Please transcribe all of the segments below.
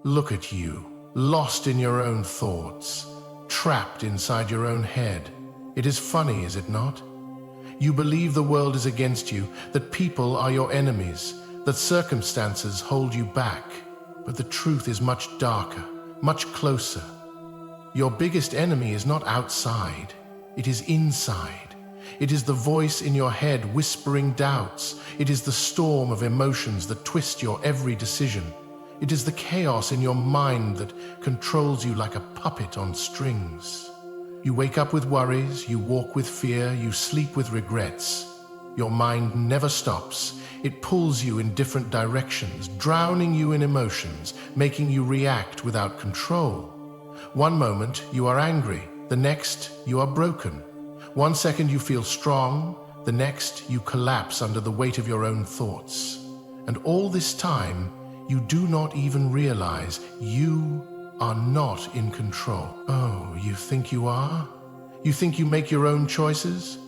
Look at you, lost in your own thoughts, trapped inside your own head. It is funny, is it not? You believe the world is against you, that people are your enemies, that circumstances hold you back. But the truth is much darker, much closer. Your biggest enemy is not outside, it is inside. It is the voice in your head whispering doubts. It is the storm of emotions that twist your every decision. It is the chaos in your mind that controls you like a puppet on strings. You wake up with worries, you walk with fear, you sleep with regrets. Your mind never stops. It pulls you in different directions, drowning you in emotions, making you react without control. One moment you are angry, the next you are broken. One second you feel strong, the next you collapse under the weight of your own thoughts. And all this time, you do not even realize you are not in control. Oh, you think you are? You think you make your own choices?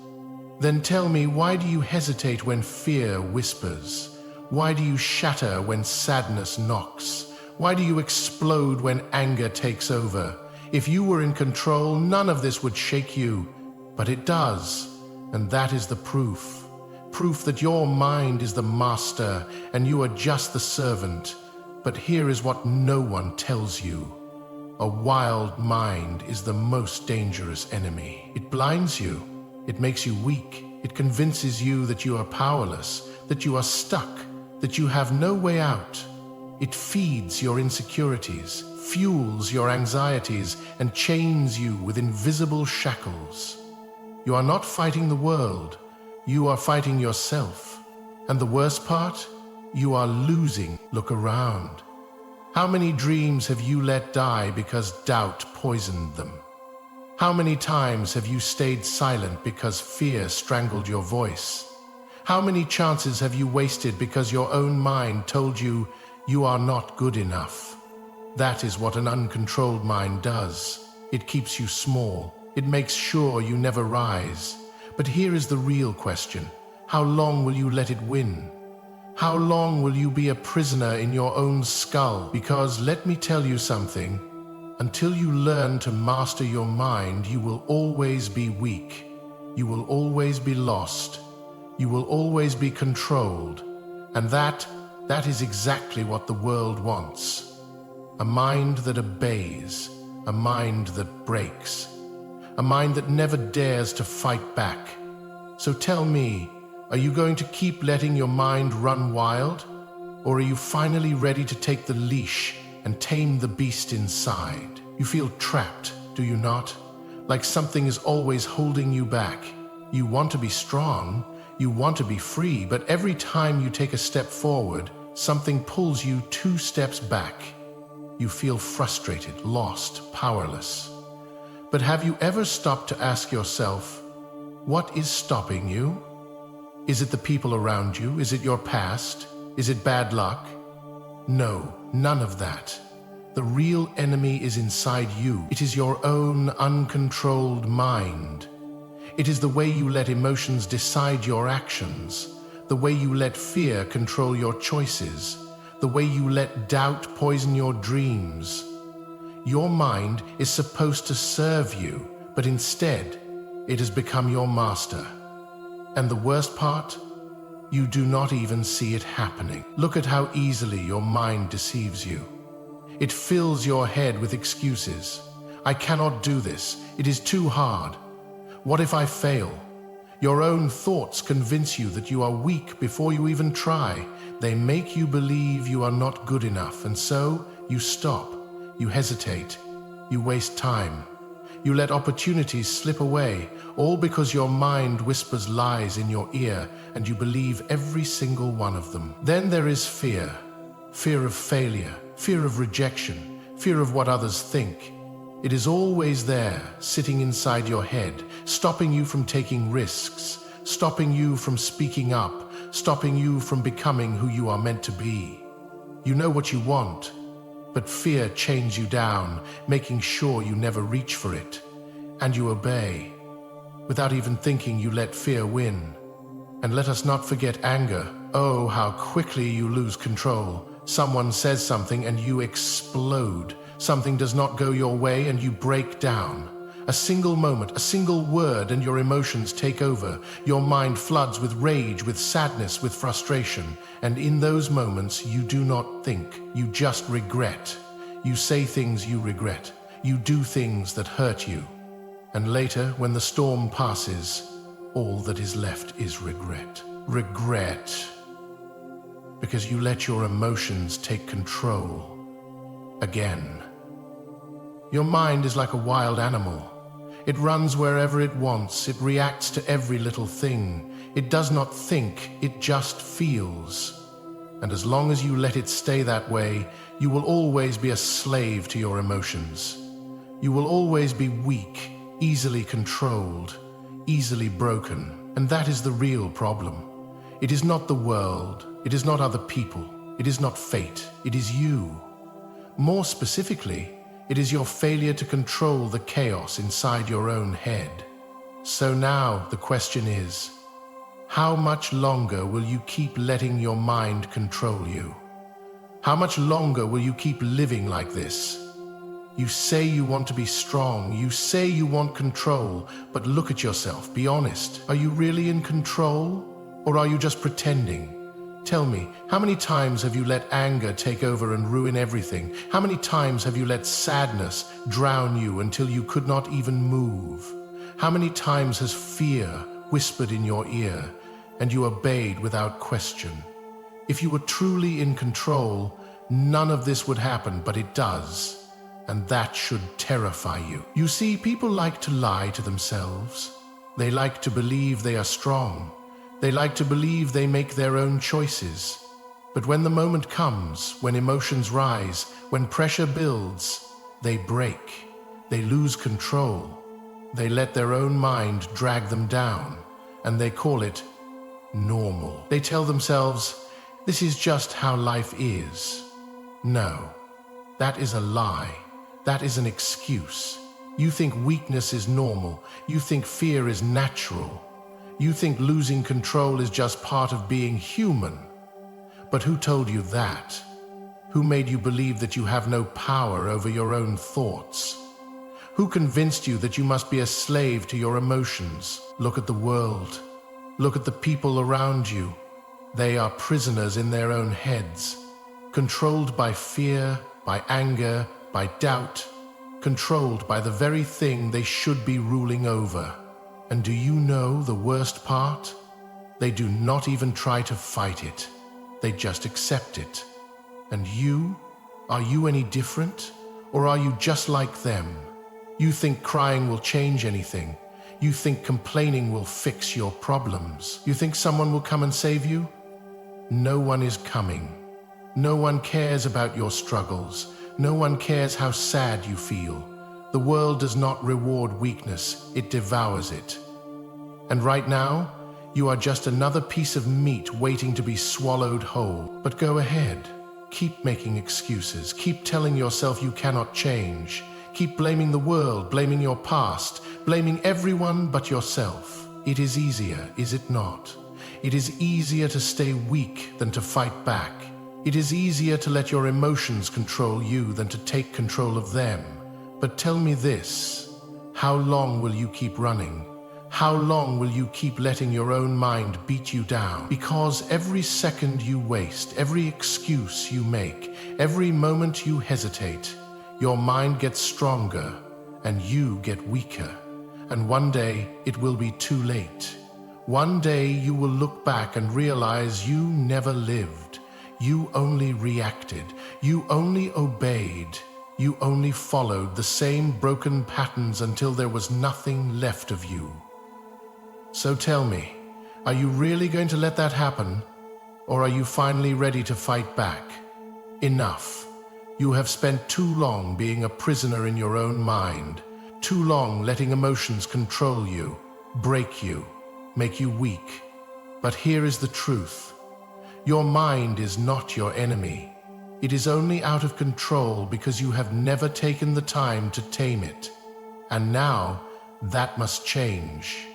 Then tell me, why do you hesitate when fear whispers? Why do you shatter when sadness knocks? Why do you explode when anger takes over? If you were in control, none of this would shake you, but it does, and that is the proof. Proof that your mind is the master and you are just the servant. But here is what no one tells you. A wild mind is the most dangerous enemy. It blinds you. It makes you weak. It convinces you that you are powerless, that you are stuck, that you have no way out. It feeds your insecurities, fuels your anxieties, and chains you with invisible shackles. You are not fighting the world. You are fighting yourself. And the worst part? You are losing. Look around. How many dreams have you let die because doubt poisoned them? How many times have you stayed silent because fear strangled your voice? How many chances have you wasted because your own mind told you you are not good enough? That is what an uncontrolled mind does. It keeps you small. It makes sure you never rise. But here is the real question. How long will you let it win? How long will you be a prisoner in your own skull? Because let me tell you something. Until you learn to master your mind, you will always be weak. You will always be lost. You will always be controlled. And that is exactly what the world wants. A mind that obeys. A mind that breaks. A mind that never dares to fight back. So tell me, are you going to keep letting your mind run wild? Or are you finally ready to take the leash and tame the beast inside? You feel trapped, do you not? Like something is always holding you back. You want to be strong, you want to be free, but every time you take a step forward, something pulls you 2 steps back. You feel frustrated, lost, powerless. But have you ever stopped to ask yourself, what is stopping you? Is it the people around you? Is it your past? Is it bad luck? No, none of that. The real enemy is inside you. It is your own uncontrolled mind. It is the way you let emotions decide your actions, the way you let fear control your choices, the way you let doubt poison your dreams. Your mind is supposed to serve you, but instead, it has become your master. And the worst part? You do not even see it happening. Look at how easily your mind deceives you. It fills your head with excuses. I cannot do this. It is too hard. What if I fail? Your own thoughts convince you that you are weak before you even try. They make you believe you are not good enough, and so you stop. You hesitate. You waste time. You let opportunities slip away, all because your mind whispers lies in your ear and you believe every single one of them. Then there is fear. Fear of failure, fear of rejection, fear of what others think. It is always there, sitting inside your head, stopping you from taking risks, stopping you from speaking up, stopping you from becoming who you are meant to be. You know what you want, but fear chains you down, making sure you never reach for it. And you obey. Without even thinking, you let fear win. And let us not forget anger. Oh, how quickly you lose control. Someone says something and you explode. Something does not go your way and you break down. A single moment, a single word, and your emotions take over. Your mind floods with rage, with sadness, with frustration. And in those moments, you do not think. You just regret. You say things you regret. You do things that hurt you. And later, when the storm passes, all that is left is regret. Regret. Because you let your emotions take control. Again. Your mind is like a wild animal. It runs wherever it wants. It reacts to every little thing. It does not think, it just feels. And as long as you let it stay that way, you will always be a slave to your emotions. You will always be weak, easily controlled, easily broken. And that is the real problem. It is not the world. It is not other people. It is not fate. It is you. More specifically, it is your failure to control the chaos inside your own head. So now the question is, how much longer will you keep letting your mind control you? How much longer will you keep living like this? You say you want to be strong, you say you want control, but look at yourself, be honest. Are you really in control, or are you just pretending? Tell me, how many times have you let anger take over and ruin everything? How many times have you let sadness drown you until you could not even move? How many times has fear whispered in your ear and you obeyed without question? If you were truly in control, none of this would happen, but it does. And that should terrify you. You see, people like to lie to themselves. They like to believe they are strong. They like to believe they make their own choices. But when the moment comes, when emotions rise, when pressure builds, they break. They lose control. They let their own mind drag them down, and they call it normal. They tell themselves, this is just how life is. No, that is a lie. That is an excuse. You think weakness is normal. You think fear is natural. You think losing control is just part of being human. But who told you that? Who made you believe that you have no power over your own thoughts? Who convinced you that you must be a slave to your emotions? Look at the world. Look at the people around you. They are prisoners in their own heads, controlled by fear, by anger, by doubt, controlled by the very thing they should be ruling over. And do you know the worst part? They do not even try to fight it. They just accept it. And you? Are you any different? Or are you just like them? You think crying will change anything. You think complaining will fix your problems. You think someone will come and save you? No one is coming. No one cares about your struggles. No one cares how sad you feel. The world does not reward weakness, it devours it. And right now, you are just another piece of meat waiting to be swallowed whole. But go ahead. Keep making excuses. Keep telling yourself you cannot change. Keep blaming the world, blaming your past, blaming everyone but yourself. It is easier, is it not? It is easier to stay weak than to fight back. It is easier to let your emotions control you than to take control of them. But tell me this, how long will you keep running? How long will you keep letting your own mind beat you down? Because every second you waste, every excuse you make, every moment you hesitate, your mind gets stronger and you get weaker. And one day it will be too late. One day you will look back and realize you never lived. You only reacted. You only obeyed. You only followed the same broken patterns until there was nothing left of you. So tell me, are you really going to let that happen? Or are you finally ready to fight back? Enough. You have spent too long being a prisoner in your own mind, too long letting emotions control you, break you, make you weak. But here is the truth. Your mind is not your enemy. It is only out of control because you have never taken the time to tame it. And now, that must change.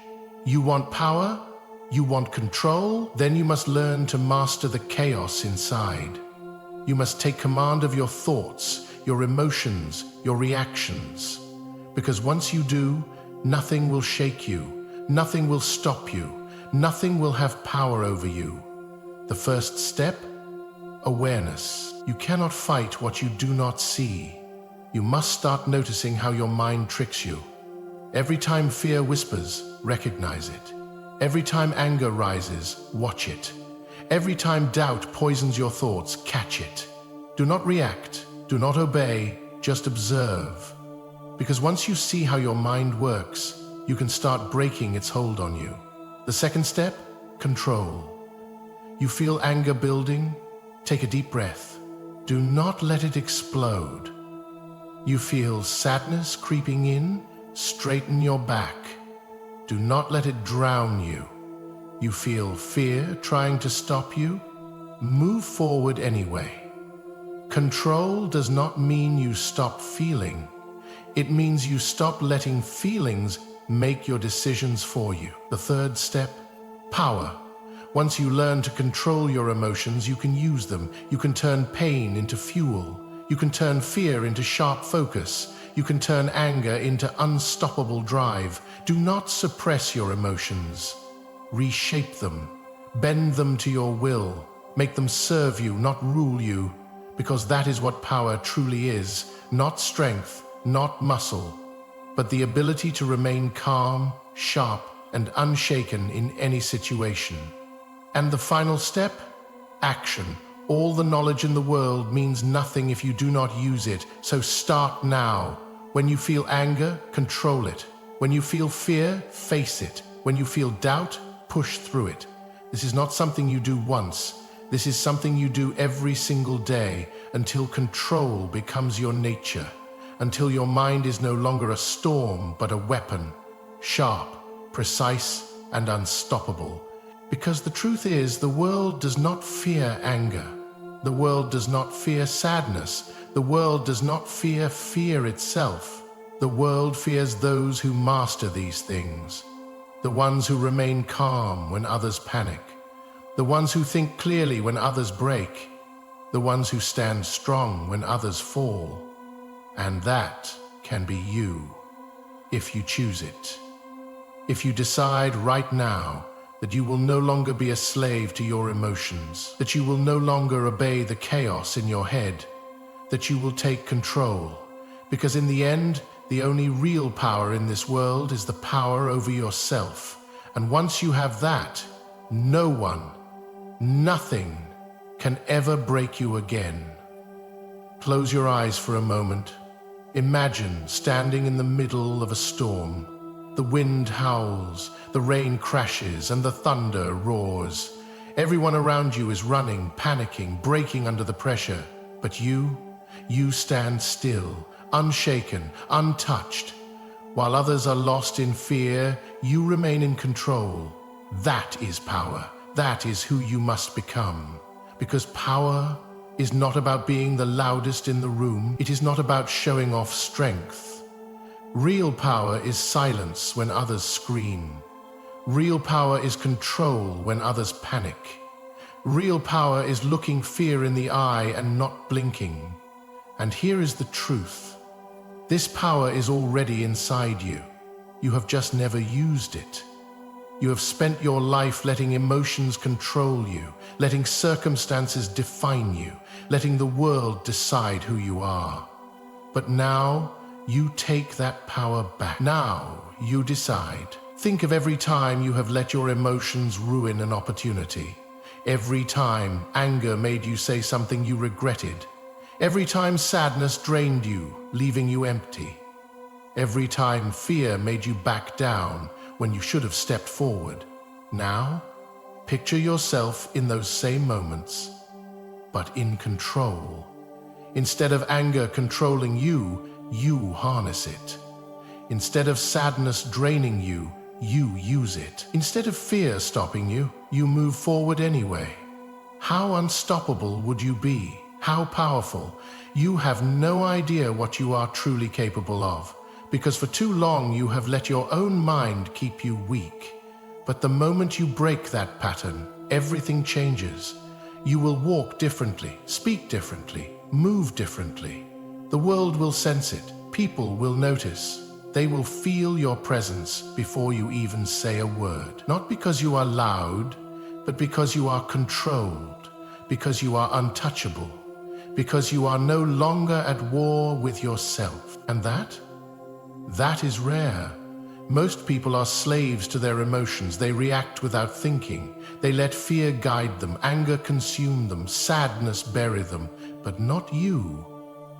You want power? You want control? Then you must learn to master the chaos inside. You must take command of your thoughts, your emotions, your reactions. Because once you do, nothing will shake you, nothing will stop you, nothing will have power over you. The first step? Awareness. You cannot fight what you do not see. You must start noticing how your mind tricks you. Every time fear whispers, recognize it. Every time anger rises, watch it. Every time doubt poisons your thoughts, catch it. Do not react, do not obey, just observe. Because once you see how your mind works, you can start breaking its hold on you. The second step? Control. You feel anger building? Take a deep breath. Do not let it explode. You feel sadness creeping in? Straighten your back. Do not let it drown you. You feel fear trying to stop you? Move forward anyway. Control does not mean you stop feeling. It means you stop letting feelings make your decisions for you. The third step? Power. Once you learn to control your emotions, you can use them. You can turn pain into fuel. You can turn fear into sharp focus. You can turn anger into unstoppable drive. Do not suppress your emotions. Reshape them. Bend them to your will. Make them serve you, not rule you. Because that is what power truly is. Not strength, not muscle, but the ability to remain calm, sharp, and unshaken in any situation. And the final step? Action. All the knowledge in the world means nothing if you do not use it, so start now. When you feel anger, control it. When you feel fear, face it. When you feel doubt, push through it. This is not something you do once. This is something you do every single day until control becomes your nature, until your mind is no longer a storm but a weapon, sharp, precise, and unstoppable. Because the truth is, the world does not fear anger. The world does not fear sadness. The world does not fear fear itself. The world fears those who master these things. The ones who remain calm when others panic. The ones who think clearly when others break. The ones who stand strong when others fall. And that can be you, if you choose it. If you decide right now that you will no longer be a slave to your emotions, that you will no longer obey the chaos in your head, that you will take control, because in the end, the only real power in this world is the power over yourself. And once you have that, no one, nothing can ever break you again. Close your eyes for a moment. Imagine standing in the middle of a storm. The wind howls, the rain crashes, and the thunder roars. Everyone around you is running, panicking, breaking under the pressure. But you stand still, unshaken, untouched. While others are lost in fear, you remain in control. That is power. That is who you must become. Because power is not about being the loudest in the room. It is not about showing off strength. Real power is silence when others scream. Real power is control when others panic. Real power is looking fear in the eye and not blinking. And here is the truth. This power is already inside you. You have just never used it. You have spent your life letting emotions control you, letting circumstances define you, letting the world decide who you are. But now, you take that power back. Now, you decide. Think of every time you have let your emotions ruin an opportunity. Every time anger made you say something you regretted. Every time sadness drained you, leaving you empty. Every time fear made you back down when you should have stepped forward. Now, picture yourself in those same moments, but in control. Instead of anger controlling you, you harness it. Instead of sadness draining you, you use it. Instead of fear stopping you, you move forward anyway. How unstoppable would you be? How powerful? You have no idea what you are truly capable of, because for too long you have let your own mind keep you weak. But the moment you break that pattern, everything changes. You will walk differently, speak differently, move differently. The world will sense it. People will notice. They will feel your presence before you even say a word. Not because you are loud, but because you are controlled, because you are untouchable, because you are no longer at war with yourself. And that is rare. Most people are slaves to their emotions. They react without thinking. They let fear guide them, anger consume them, sadness bury them. But not you,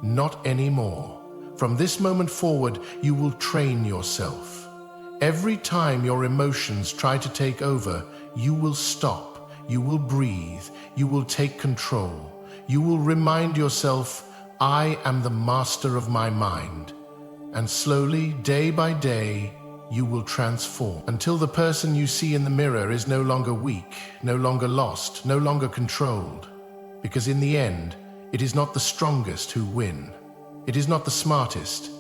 not anymore. From this moment forward, you will train yourself. Every time your emotions try to take over, you will stop, you will breathe, you will take control. You will remind yourself, I am the master of my mind. And slowly, day by day, you will transform until the person you see in the mirror is no longer weak, no longer lost, no longer controlled. Because in the end, it is not the strongest who win. It is not the smartest.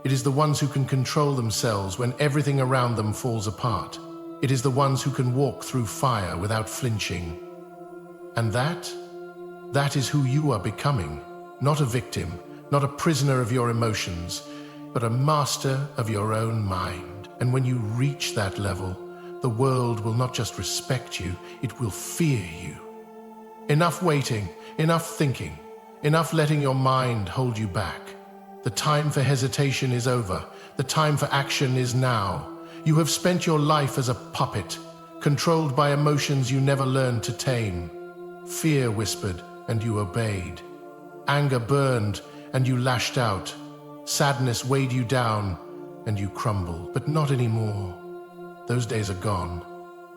It is the ones who can control themselves when everything around them falls apart. It is the ones who can walk through fire without flinching. And that is who you are becoming. Not a victim, not a prisoner of your emotions, but a master of your own mind. And when you reach that level, the world will not just respect you, it will fear you. Enough waiting, enough thinking, enough letting your mind hold you back. The time for hesitation is over. The time for action is now. You have spent your life as a puppet, controlled by emotions you never learned to tame. Fear whispered, and you obeyed. Anger burned, and you lashed out. Sadness weighed you down, and you crumbled. But not anymore. Those days are gone.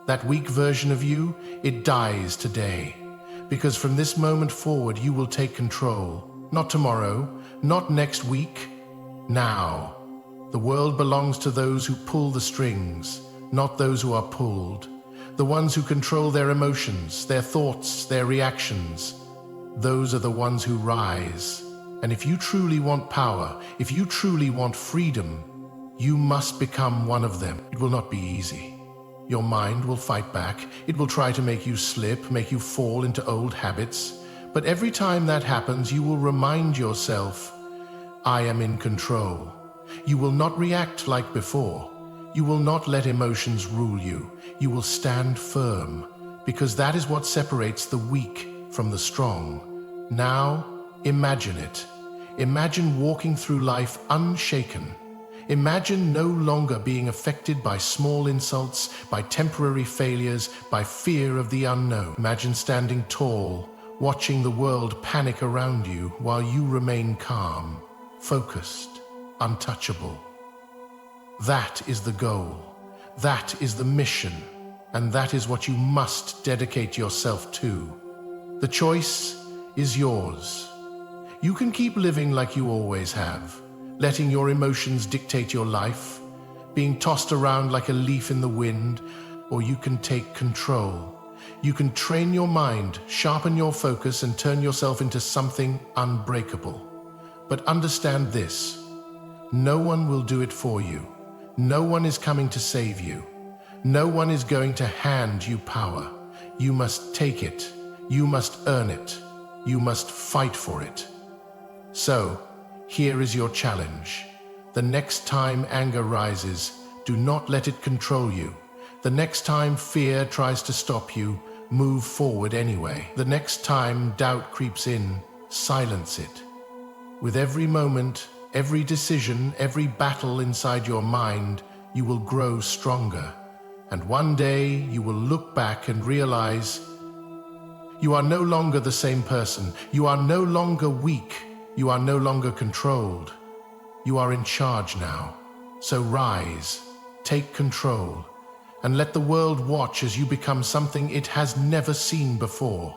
That weak version of you, it dies today. Because from this moment forward, you will take control. Not tomorrow, not next week, now. The world belongs to those who pull the strings, not those who are pulled. The ones who control their emotions, their thoughts, their reactions. Those are the ones who rise. And if you truly want power, if you truly want freedom, you must become one of them. It will not be easy. Your mind will fight back. It will try to make you slip, make you fall into old habits. But every time that happens, you will remind yourself, I am in control. You will not react like before. You will not let emotions rule you. You will stand firm, because that is what separates the weak from the strong. Now, imagine it. Imagine walking through life unshaken. Imagine no longer being affected by small insults, by temporary failures, by fear of the unknown. Imagine standing tall, watching the world panic around you while you remain calm, focused, untouchable. That is the goal. That is the mission. And that is what you must dedicate yourself to. The choice is yours. You can keep living like you always have, letting your emotions dictate your life, being tossed around like a leaf in the wind, or you can take control. You can train your mind, sharpen your focus, and turn yourself into something unbreakable. But understand this, no one will do it for you. No one is coming to save you. No one is going to hand you power. You must take it. You must earn it. You must fight for it. So, here is your challenge. The next time anger rises, do not let it control you. The next time fear tries to stop you, move forward anyway. The next time doubt creeps in, silence it. With every moment, every decision, every battle inside your mind, you will grow stronger. And one day you will look back and realize you are no longer the same person. You are no longer weak. You are no longer controlled. You are in charge now. So rise, take control, and let the world watch as you become something it has never seen before.